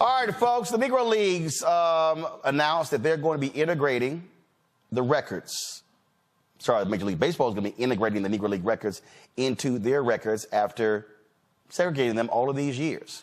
All right, folks, the Negro Leagues announced that they're going to be integrating the records. Sorry, Major League Baseball is going to be integrating the Negro League records into their records after segregating them all of these years.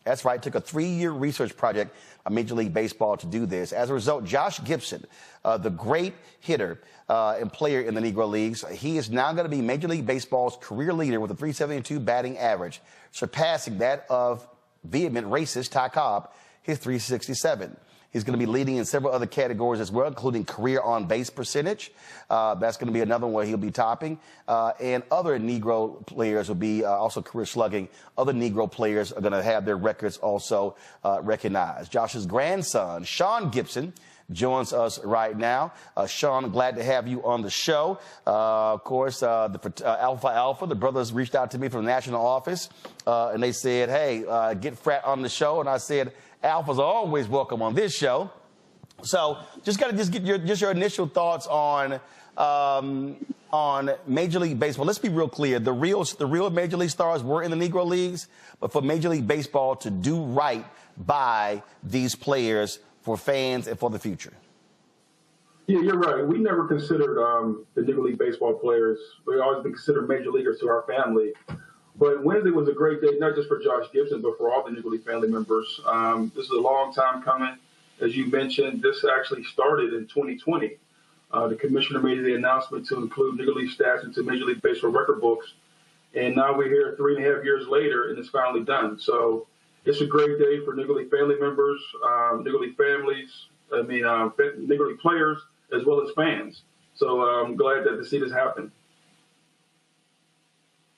That's right. It took a 3-year research project by Major League Baseball to do this. As a result, Josh Gibson, the great hitter and player in the Negro Leagues, he is now going to be Major League Baseball's career leader with a .372 batting average, surpassing that of vehement racist Ty Cobb, his .367. He's going to be leading in several other categories as well, including career on-base percentage. That's going to be another one he'll be topping. And other Negro players will be also career slugging. Other Negro players are going to have their records also recognized. Josh's grandson, Sean Gibson, joins us right now. Sean, glad to have you on the show. Of course, Alpha, the brothers reached out to me from the national office, and they said, hey, get Frat on the show. And I said, Alphas are always welcome on this show. So just got to get your initial thoughts on Major League Baseball. Let's be real clear. The real Major League stars were in the Negro Leagues, but for Major League Baseball to do right by these players for fans and for the future. Yeah, you're right. We never considered the Negro League Baseball players. We always been considered major leaguers to our family. But Wednesday was a great day, not just for Josh Gibson, but for all the Negro League family members. This is a long time coming. As you mentioned, this actually started in 2020. The commissioner made the announcement to include Negro League stats into Major League Baseball record books. And now we're here 3.5 years later, and it's finally done. So it's a great day for Negro League family members, Negro League families, Negro League players, as well as fans. So I'm glad that to see this happen.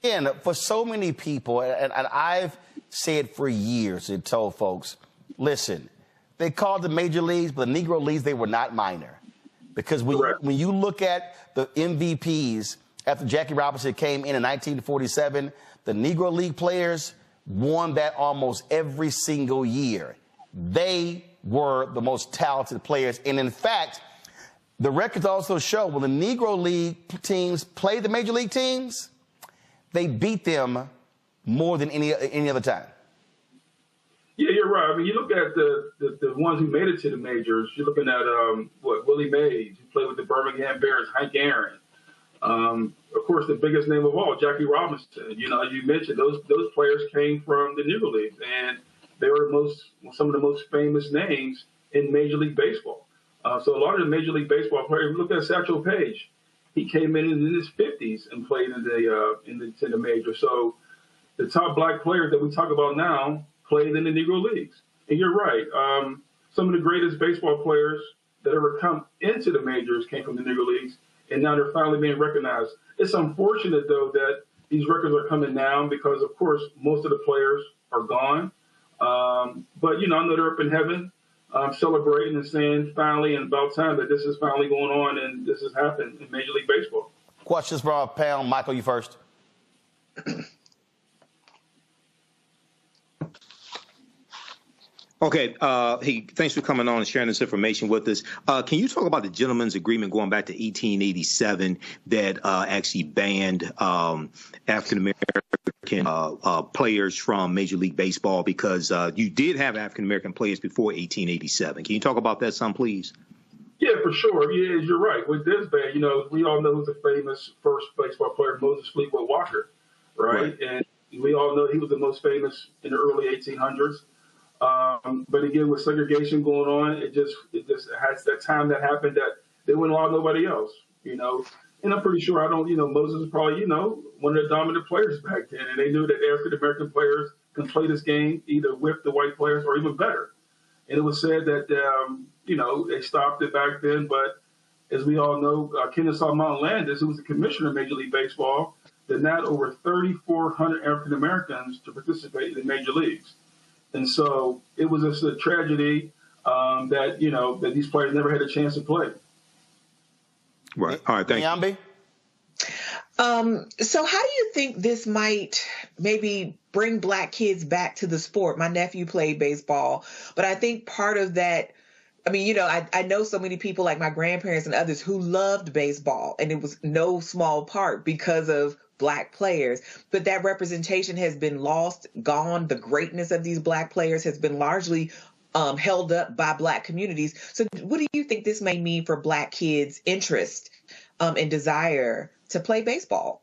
And for so many people, and I've said for years and told folks, listen, they called the Major Leagues, but the Negro Leagues, they were not minor. Because when you look at the MVPs after Jackie Robinson came in 1947, the Negro League players won that almost every single year. They were the most talented players. And in fact, the records also show when the Negro League teams play the Major League teams, they beat them more than any other time. Yeah, you're right. I mean, you look at the ones who made it to the majors. You're looking at Willie Mays, who played with the Birmingham Bears, Hank Aaron. Of course, the biggest name of all, Jackie Robinson. You know, you mentioned those players came from the Negro League, and they were some of the most famous names in Major League Baseball. So a lot of the Major League Baseball players. Look at Satchel Paige. He came in his 50s and played in the major. So the top black players that we talk about now played in the Negro Leagues. And you're right. Some of the greatest baseball players that ever come into the majors came from the Negro Leagues, and now they're finally being recognized. It's unfortunate, though, that these records are coming down because, of course, most of the players are gone. But, you know, I know they're up in heaven. Celebrating and saying finally and about time that this is finally going on and this has happened in Major League Baseball. Questions for our panel. Michael, you first. Okay. Hey, thanks for coming on and sharing this information with us. Can you talk about the gentleman's agreement going back to 1887 that actually banned African-American players from Major League Baseball, because you did have African-American players before 1887. Can you talk about that some, please? Yeah, for sure. Yeah, you're right. With this ban, you know, we all know who's the famous first baseball player, Moses Fleetwood Walker, right? And we all know he was the most famous in the early 1800s. But again, with segregation going on, it just has that time that happened that they wouldn't allow nobody else, you know. And I'm pretty sure Moses was probably, one of the dominant players back then. And they knew that African-American players can play this game either with the white players or even better. And it was said that, they stopped it back then. But as we all know, Kennesaw Mountain Landis, who was the commissioner of Major League Baseball, denied over 3,400 African-Americans to participate in the Major Leagues. And so it was just a tragedy that these players never had a chance to play. Right. All right. Thank you. So how do you think this might maybe bring black kids back to the sport? My nephew played baseball, but I think part of that, I know so many people like my grandparents and others who loved baseball, and it was no small part because of black players, but that representation has been lost, gone. The greatness of these black players has been largely held up by black communities. So what do you think this may mean for black kids' interest and desire to play baseball?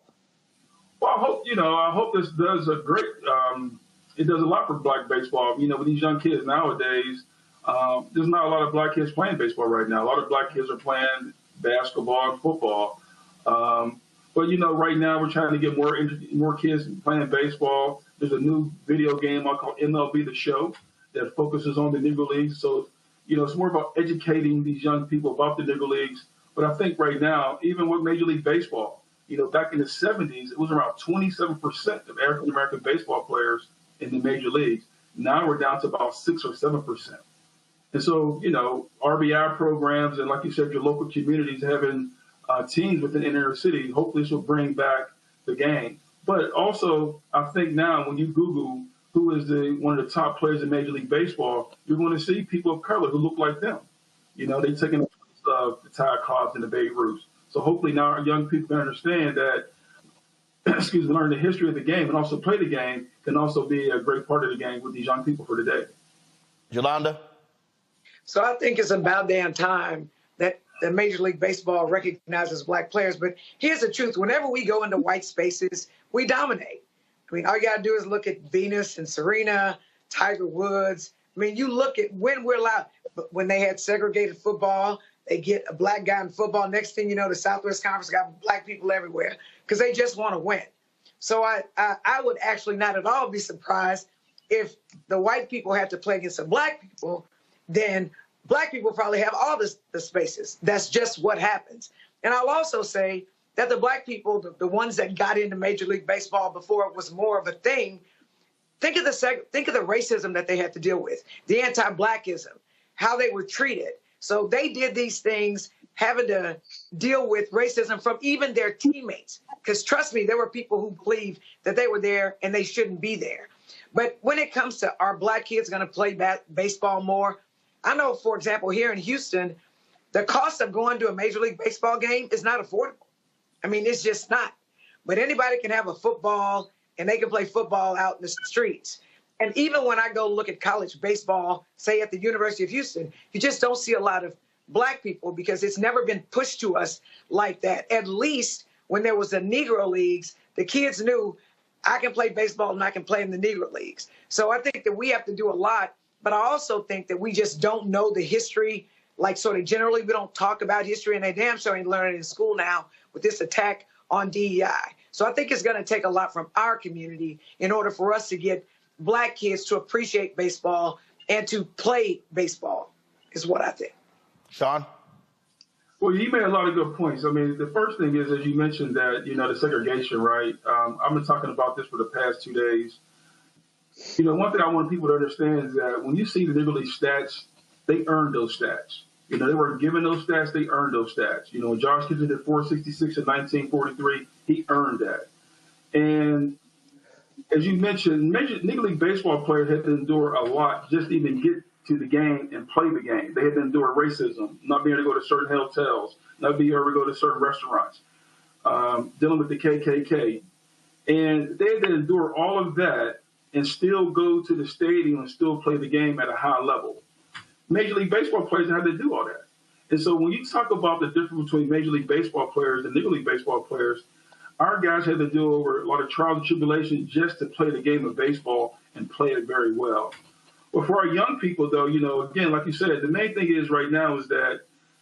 Well, I hope this does it does a lot for black baseball. With these young kids nowadays, there's not a lot of black kids playing baseball right now. A lot of black kids are playing basketball and football. But right now we're trying to get more kids playing baseball. There's a new video game called MLB The Show that focuses on the Negro Leagues. So, it's more about educating these young people about the Negro Leagues. But I think right now, even with Major League Baseball, back in the 70s, it was around 27% of African-American baseball players in the major leagues. Now we're down to about 6 or 7%. And so, RBI programs and, like you said, your local communities having teams within inner city, hopefully this will bring back the game. But also, I think now when you Google who is one of the top players in Major League Baseball, you're going to see people of color who look like them. They've taken the place of the Ty Cobbs and the Babe Ruths. So hopefully now our young people can understand that, learn the history of the game and also play the game can also be a great part of the game with these young people for today. Yolanda? So I think it's about damn time that Major League Baseball recognizes black players. But here's the truth. Whenever we go into white spaces, we dominate. All you got to do is look at Venus and Serena, Tiger Woods. You look at when we're allowed, when they had segregated football, they get a black guy in football. Next thing you know, the Southwest Conference got black people everywhere because they just want to win. So I would actually not at all be surprised if the white people had to play against the black people, then black people probably have all the spaces. That's just what happens. And I'll also say that the black people, the ones that got into Major League Baseball before it was more of a thing, think of the racism that they had to deal with, the anti-blackism, how they were treated. So they did these things having to deal with racism from even their teammates. Because trust me, there were people who believed that they were there and they shouldn't be there. But when it comes to are black kids going to play baseball more, I know, for example, here in Houston, the cost of going to a Major League Baseball game is not affordable. It's just not. But anybody can have a football and they can play football out in the streets. And even when I go look at college baseball, say at the University of Houston, you just don't see a lot of black people because it's never been pushed to us like that. At least when there was the Negro Leagues, the kids knew I can play baseball and I can play in the Negro Leagues. So I think that we have to do a lot, but I also think that we just don't know the history. Like sort of generally, we don't talk about history, and they damn sure ain't learning in school now with this attack on DEI. So I think it's going to take a lot from our community in order for us to get black kids to appreciate baseball and to play baseball, is what I think. Sean? Well, you made a lot of good points. The first thing is, as you mentioned, that, the segregation, right? I've been talking about this for the past 2 days. One thing I want people to understand is that when you see the Negro League stats, they earned those stats. They weren't given those stats, they earned those stats. When Josh Gibson did 466 in 1943, he earned that. And as you mentioned, Negro League baseball players had to endure a lot just to even get to the game and play the game. They had to endure racism, not being able to go to certain hotels, not being able to go to certain restaurants, dealing with the KKK. And they had to endure all of that and still go to the stadium and still play the game at a high level. Major League Baseball players had to do all that. And so when you talk about the difference between Major League Baseball players and Negro League Baseball players, our guys had to deal over a lot of trials and tribulations just to play the game of baseball and play it very well. But for our young people, though, again, like you said, the main thing is right now is that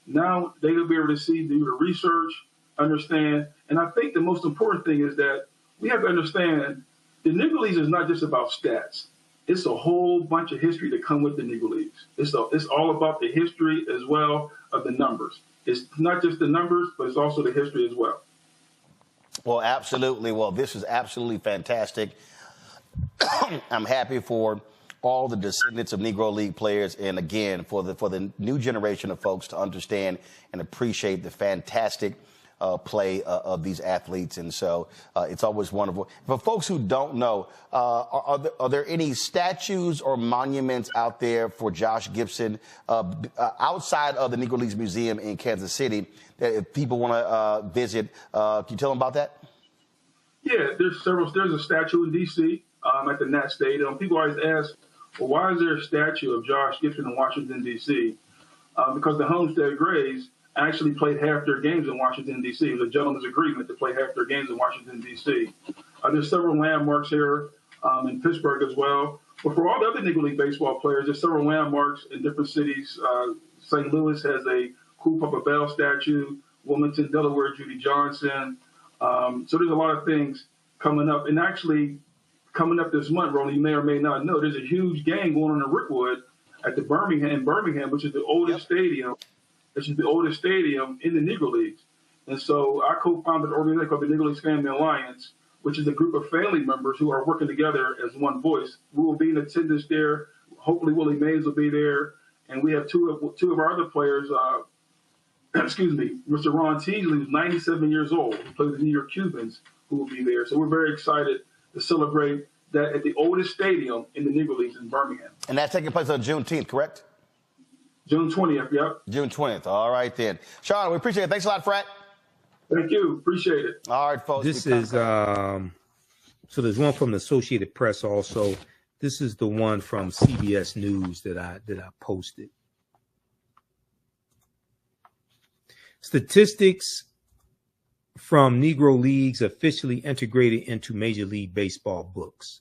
now they will be able to see, do the research, understand. And I think the most important thing is that we have to understand the Negro Leagues is not just about stats. It's a whole bunch of history that come with the Negro Leagues. It's all about the history as well of the numbers. It's not just the numbers, but it's also the history as well. Well, absolutely. Well, this is absolutely fantastic. I'm happy for all the descendants of Negro League players, and again, for the new generation of folks to understand and appreciate the fantastic play of these athletes. And so it's always wonderful. For folks who don't know, are there any statues or monuments out there for Josh Gibson outside of the Negro Leagues Museum in Kansas City that if people want to visit? Can you tell them about that? Yeah, there's several. There's a statue in D.C. At the Nat Stadium. People always ask, well, why is there a statue of Josh Gibson in Washington, D.C.? Because the Homestead Grays actually played half their games in Washington, D.C. It was a gentleman's agreement to play half their games in Washington, D.C. There's several landmarks here in Pittsburgh as well. But for all the other Negro League baseball players, there's several landmarks in different cities. St. Louis has a Cool Papa Bell statue. Wilmington, Delaware, Judy Johnson. So there's a lot of things coming up. And actually, coming up this month, Roland, you may or may not know, there's a huge game going on in Rickwood at the Birmingham, which is the oldest stadium. Which is the oldest stadium in the Negro Leagues. And so I co-founded an organization called the Negro Leagues Family Alliance, which is a group of family members who are working together as one voice. We will be in attendance there. Hopefully Willie Mays will be there. And we have two of our other players, excuse me, Mr. Ron Teasley, who's 97 years old, who plays with the New York Cubans, who will be there. So we're very excited to celebrate that at the oldest stadium in the Negro Leagues in Birmingham. And that's taking place on Juneteenth, correct? June 20th, yep. June 20th. All right, then. Sean, we appreciate it. Thanks a lot, Frat. Thank you. Appreciate it. All right, folks. This is, so there's one from the Associated Press also. This is the one from CBS News that I posted. Statistics from Negro Leagues officially integrated into Major League Baseball books.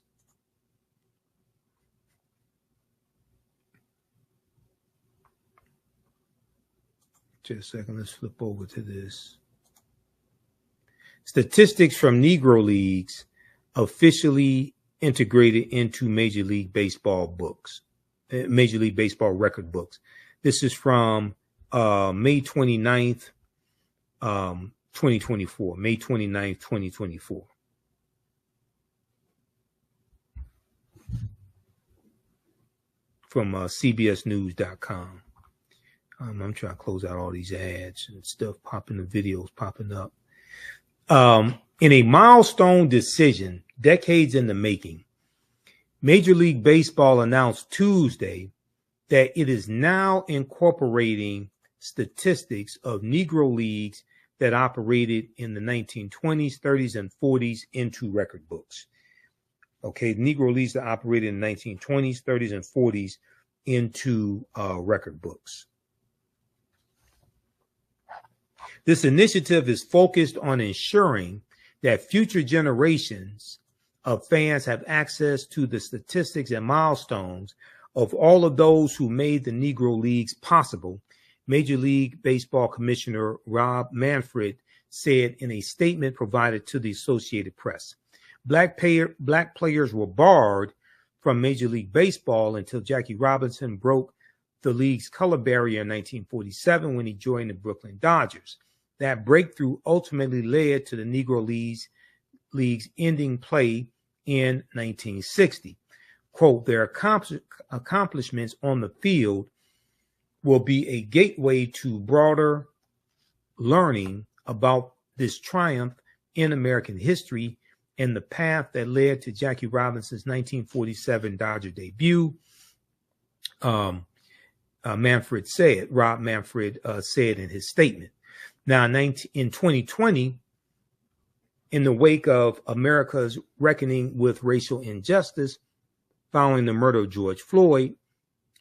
Just a second, let's flip over to this. Statistics from Negro Leagues officially integrated into Major League Baseball books, Major League Baseball record books. This is from May 29th, 2024, May 29th, 2024. From CBSnews.com. I'm trying to close out all these ads and stuff popping, the videos popping up. In a milestone decision, decades in the making, Major League Baseball announced Tuesday that it is now incorporating statistics of Negro Leagues that operated in the 1920s, 30s, and 40s into record books. Okay, Negro Leagues that operated in the 1920s, 30s, and 40s into record books. This initiative is focused on ensuring that future generations of fans have access to the statistics and milestones of all of those who made the Negro Leagues possible, Major League Baseball Commissioner Rob Manfred said in a statement provided to the Associated Press. Black players were barred from Major League Baseball until Jackie Robinson broke the league's color barrier in 1947 when he joined the Brooklyn Dodgers. That breakthrough ultimately led to the Negro Leagues ending play in 1960. Quote, their accomplishments on the field will be a gateway to broader learning about this triumph in American history and the path that led to Jackie Robinson's 1947 Dodger debut. Rob Manfred said in his statement. Now, in 2020, in the wake of America's reckoning with racial injustice following the murder of George Floyd,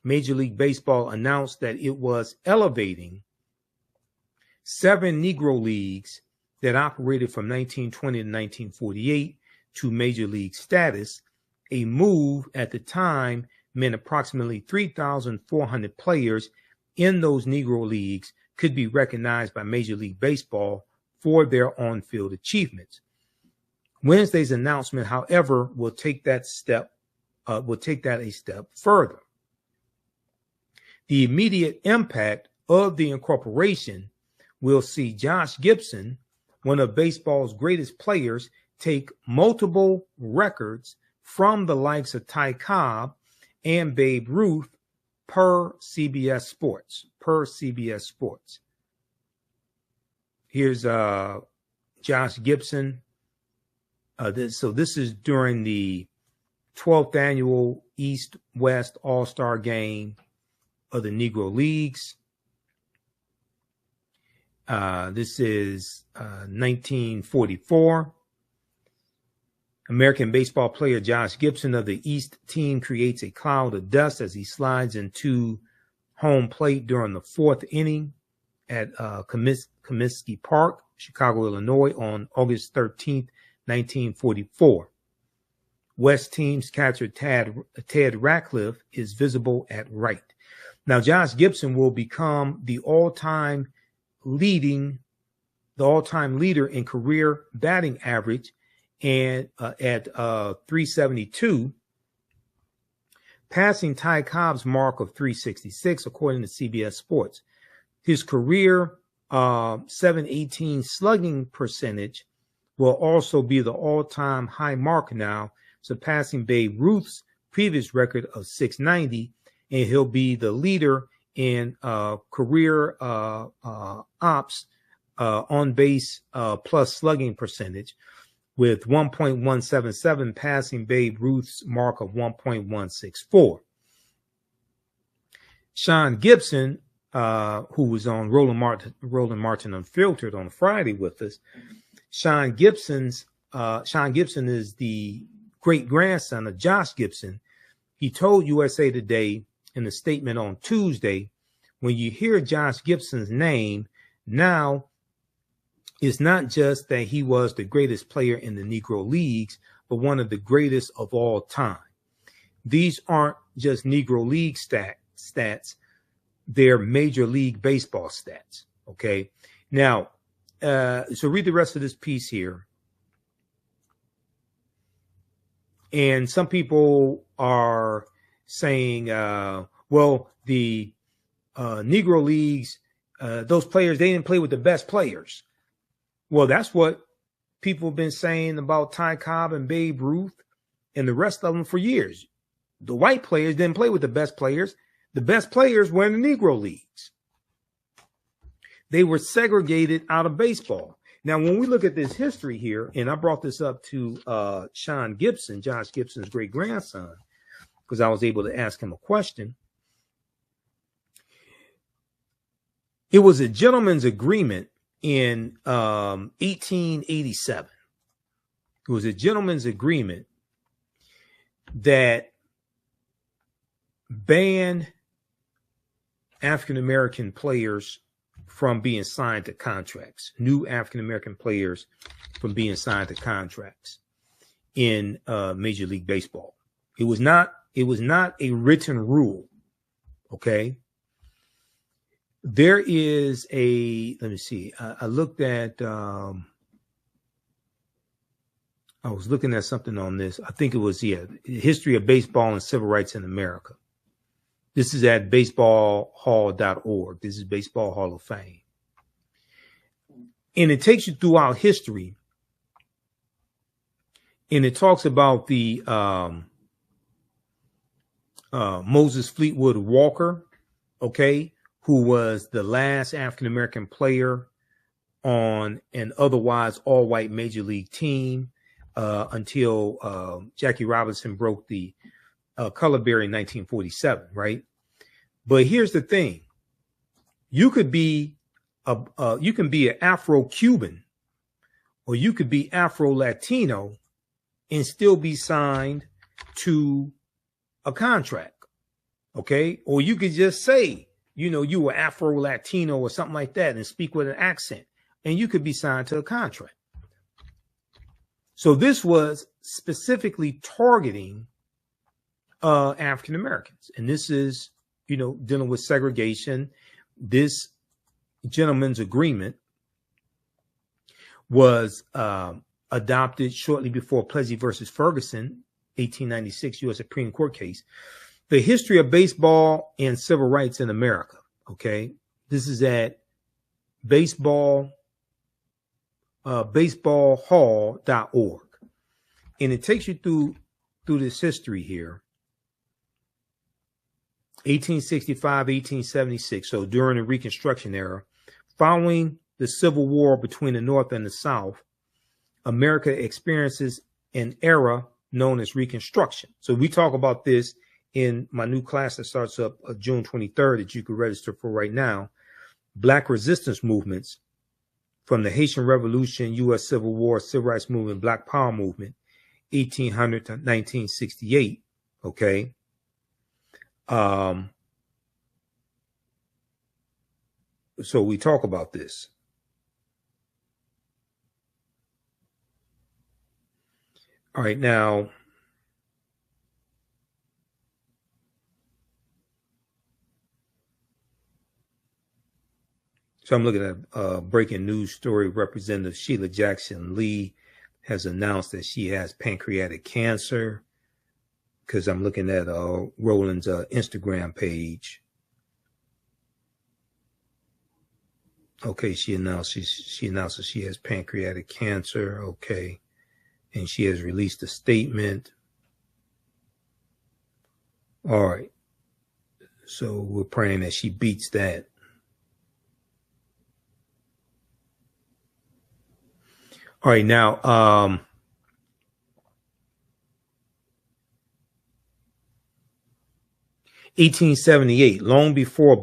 Major League Baseball announced that it was elevating 7 Negro Leagues that operated from 1920 to 1948 to Major League status, a move at the time meant approximately 3,400 players in those Negro Leagues could be recognized by Major League Baseball for their on-field achievements. Wednesday's announcement, however, will take that a step further. The immediate impact of the incorporation will see Josh Gibson, one of baseball's greatest players, take multiple records from the likes of Ty Cobb and Babe Ruth per CBS Sports. Here's Josh Gibson. So this is during the 12th annual East-West All-Star Game of the Negro Leagues. This is 1944. American baseball player Josh Gibson of the East team creates a cloud of dust as he slides into home plate during the fourth inning at Comiskey Park, Chicago, Illinois, on August 13th, 1944. West team's catcher Ted Ratcliffe is visible at right. Now, Josh Gibson will become the all-time leader in career batting average and at 372, passing Ty Cobb's mark of 366, according to CBS Sports. His career 718 slugging percentage will also be the all-time high mark now, surpassing Babe Ruth's previous record of 690, and he'll be the leader in career ops on base plus slugging percentage, with 1.177, passing Babe Ruth's mark of 1.164. Sean Gibson, who was on Roland Martin Unfiltered on Friday with us, Sean Gibson is the great grandson of Josh Gibson. He told USA Today in a statement on Tuesday, when you hear Josh Gibson's name, now it's not just that he was the greatest player in the Negro Leagues, but one of the greatest of all time. These aren't just Negro League stats. They're Major League Baseball stats. Okay. Now, so read the rest of this piece here. And some people are saying, well, the Negro Leagues, those players, they didn't play with the best players. Well, that's what people have been saying about Ty Cobb and Babe Ruth and the rest of them for years. The white players didn't play with the best players. The best players were in the Negro Leagues. They were segregated out of baseball. Now, when we look at this history here, and I brought this up to Sean Gibson, Josh Gibson's great-grandson, because I was able to ask him a question. It was a gentleman's agreement in 1887. It was a gentleman's agreement that banned African-American players from being signed to contracts, new African-American players from being signed to contracts in Major League Baseball. It was not a written rule. Okay. There is let me see. I looked at, I was looking at something on this. I think it was, History of Baseball and Civil Rights in America. This is at baseballhall.org. This is Baseball Hall of Fame. And it takes you throughout history. And it talks about the Moses Fleetwood Walker, okay, who was the last African-American player on an otherwise all-white Major League team until Jackie Robinson broke the color barrier in 1947, right? But here's the thing: you can be an Afro-Cuban, or you could be Afro-Latino, and still be signed to a contract, okay? Or you could just say, you were Afro-Latino or something like that, and speak with an accent, and you could be signed to a contract. So this was specifically targeting African Americans, and this is, dealing with segregation. This gentleman's agreement was adopted shortly before Plessy versus Ferguson, 1896 U.S. Supreme Court case. The History of Baseball and Civil Rights in America. Okay, this is at baseballhall.org, and it takes you through this history here. 1865, 1876. So during the Reconstruction era, following the Civil War between the North and the South, America experiences an era known as Reconstruction. So we talk about this in my new class that starts up June 23rd that you can register for right now. Black resistance movements from the Haitian Revolution, U.S. Civil War, Civil Rights Movement, Black Power Movement, 1800 to 1968. Okay. So we talk about this. All right, now, so I'm looking at a breaking news story. Representative Sheila Jackson Lee has announced that she has pancreatic cancer, because I'm looking at Roland's Instagram page. Okay, she announces she has pancreatic cancer. Okay. And she has released a statement. All right. So we're praying that she beats that. All right, now, 1878, long before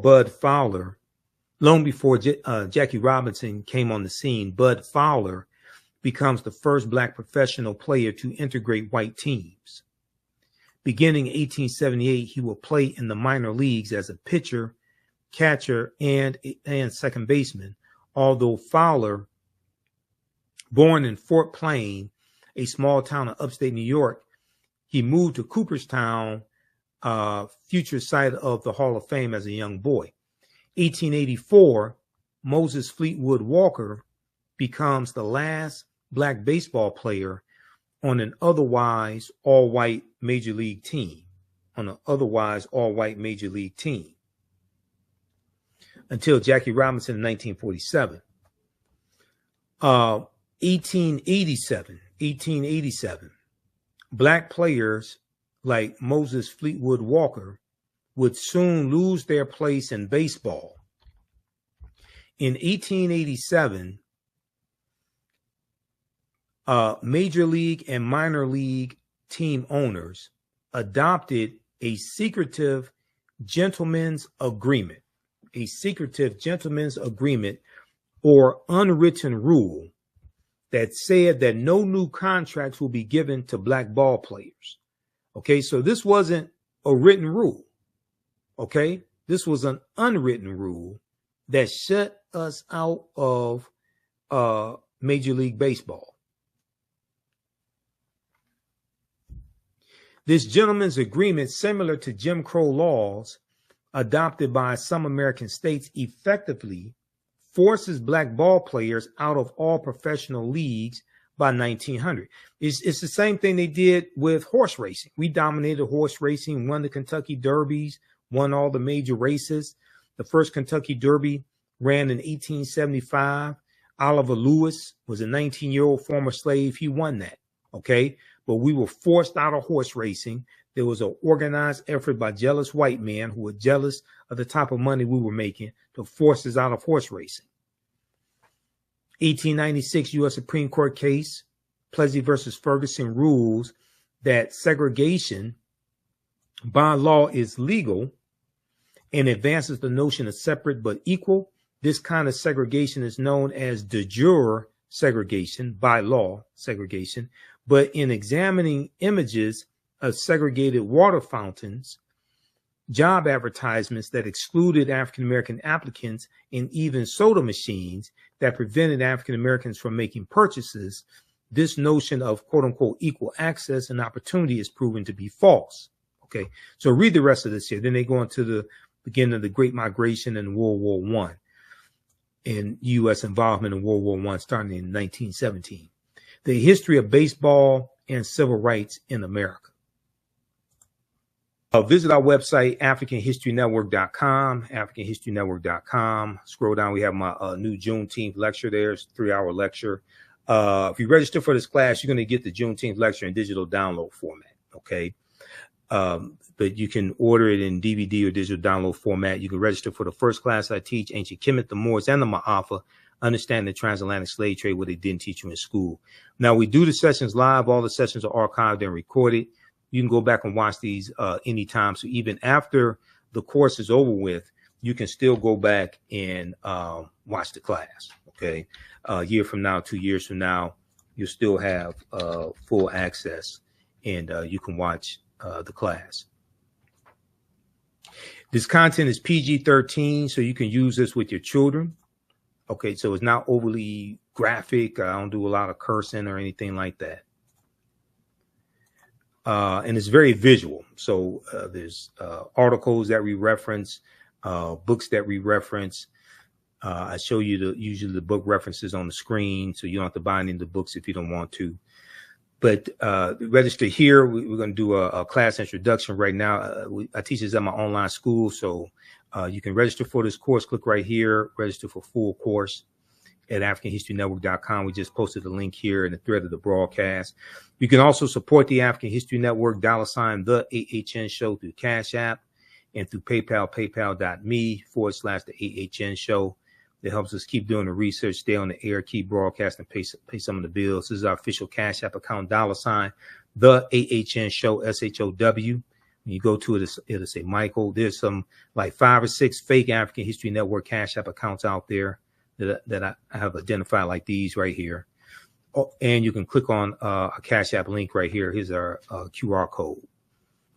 Jackie Robinson came on the scene, Bud Fowler becomes the first black professional player to integrate white teams. Beginning in 1878, he will play in the minor leagues as a pitcher, catcher, and second baseman. Although Fowler, born in Fort Plain, a small town in upstate New York, he moved to Cooperstown, future site of the Hall of Fame, as a young boy. 1884, Moses Fleetwood Walker becomes the last black baseball player on an otherwise all-white major league team. Until Jackie Robinson in 1947. 1887, black players like Moses Fleetwood Walker would soon lose their place in baseball. In 1887, major league and minor league team owners adopted a secretive gentleman's agreement, or unwritten rule that said that no new contracts will be given to black ball players. Okay, so this wasn't a written rule. Okay, this was an unwritten rule that shut us out of Major League Baseball. This gentleman's agreement, similar to Jim Crow laws adopted by some American states, effectively forces black ball players out of all professional leagues by 1900. It's the same thing they did with horse racing. We dominated horse racing, won the Kentucky Derbies, won all the major races. The first Kentucky Derby ran in 1875. Oliver Lewis was a 19-year-old former slave. He won that, okay? But we were forced out of horse racing. There was an organized effort by jealous white men who were jealous of the type of money we were making to force us out of horse racing. 1896 U.S. Supreme Court case, Plessy versus Ferguson, rules that segregation by law is legal and advances the notion of separate but equal. This kind of segregation is known as de jure segregation, by law segregation. But in examining images of segregated water fountains, job advertisements that excluded African-American applicants, and even soda machines that prevented African-Americans from making purchases, this notion of quote-unquote equal access and opportunity is proven to be false. Okay, so read the rest of this here. Then they go into the beginning of the Great Migration and World War I, and U.S. involvement in World War I starting in 1917. The history of baseball and civil rights in America. Visit our website, AfricanHistoryNetwork.com, AfricanHistoryNetwork.com. Scroll down, we have my new Juneteenth lecture there. It's a 3-hour lecture. If you register for this class, you're going to get the Juneteenth lecture in digital download format, okay? But you can order it in DVD or digital download format. You can register for the first class I teach, Ancient Kemet, the Moors, and the Ma'afa, Understand the Transatlantic Slave Trade, what they didn't teach you in school. Now, we do the sessions live. All the sessions are archived and recorded. You can go back and watch these anytime. So even after the course is over with, you can still go back and watch the class, okay? A year from now, 2 years from now, you'll still have full access, and you can watch the class. This content is PG-13, so you can use this with your children. Okay, so it's not overly graphic. I don't do a lot of cursing or anything like that. And it's very visual. So there's articles that we reference, books that we reference. I show you usually the book references on the screen, so you don't have to buy any of the books if you don't want to. But register here. We're going to do a class introduction right now. I teach this at my online school, so you can register for this course. Click right here, register for full course at AfricanHistoryNetwork.com. We just posted the link here in the thread of the broadcast. You can also support the African History Network, $ the AHN show through Cash App and through PayPal, paypal.me/the AHN show. That helps us keep doing the research, stay on the air, keep broadcasting, pay some of the bills. This is our official Cash App account, $ the AHN show, SHOW. When you go to it, it'll say Michael. There's some like 5 or 6 fake African History Network Cash App accounts out there that I have identified, like these right here. Oh, and you can click on a Cash App link right here. Here's our QR code.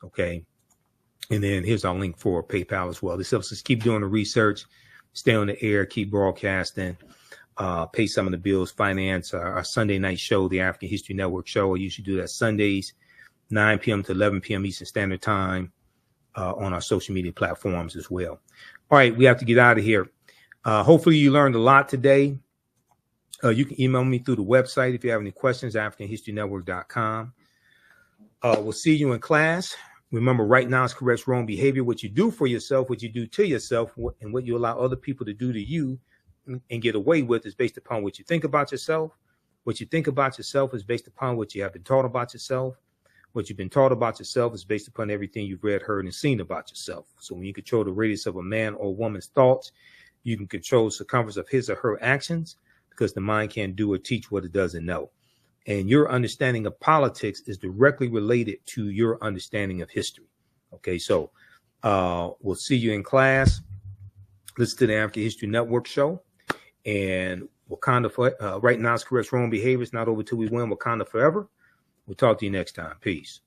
Okay. And then here's our link for PayPal as well. This helps us keep doing the research, stay on the air, keep broadcasting, pay some of the bills, finance our Sunday night show, the African History Network show. I usually do that Sundays, 9 p.m. to 11 p.m. Eastern Standard Time on our social media platforms as well. All right, we have to get out of here. Hopefully you learned a lot today. You can email me through the website if you have any questions, AfricanHistoryNetwork.com. We'll see you in class. Remember, right now is corrects wrong behavior. What you do for yourself, what you do to yourself, and what you allow other people to do to you and get away with is based upon what you think about yourself. What you think about yourself is based upon what you have been taught about yourself. What you've been taught about yourself is based upon everything you've read, heard, and seen about yourself. So when you control the radius of a man or woman's thoughts, you can control the circumference of his or her actions, because the mind can't do or teach what it doesn't know. And your understanding of politics is directly related to your understanding of history. Okay, so we'll see you in class. Listen to the African History Network show. And Wakanda, right now is corrects wrong behavior. It's not over till we win. Wakanda forever. We'll talk to you next time. Peace.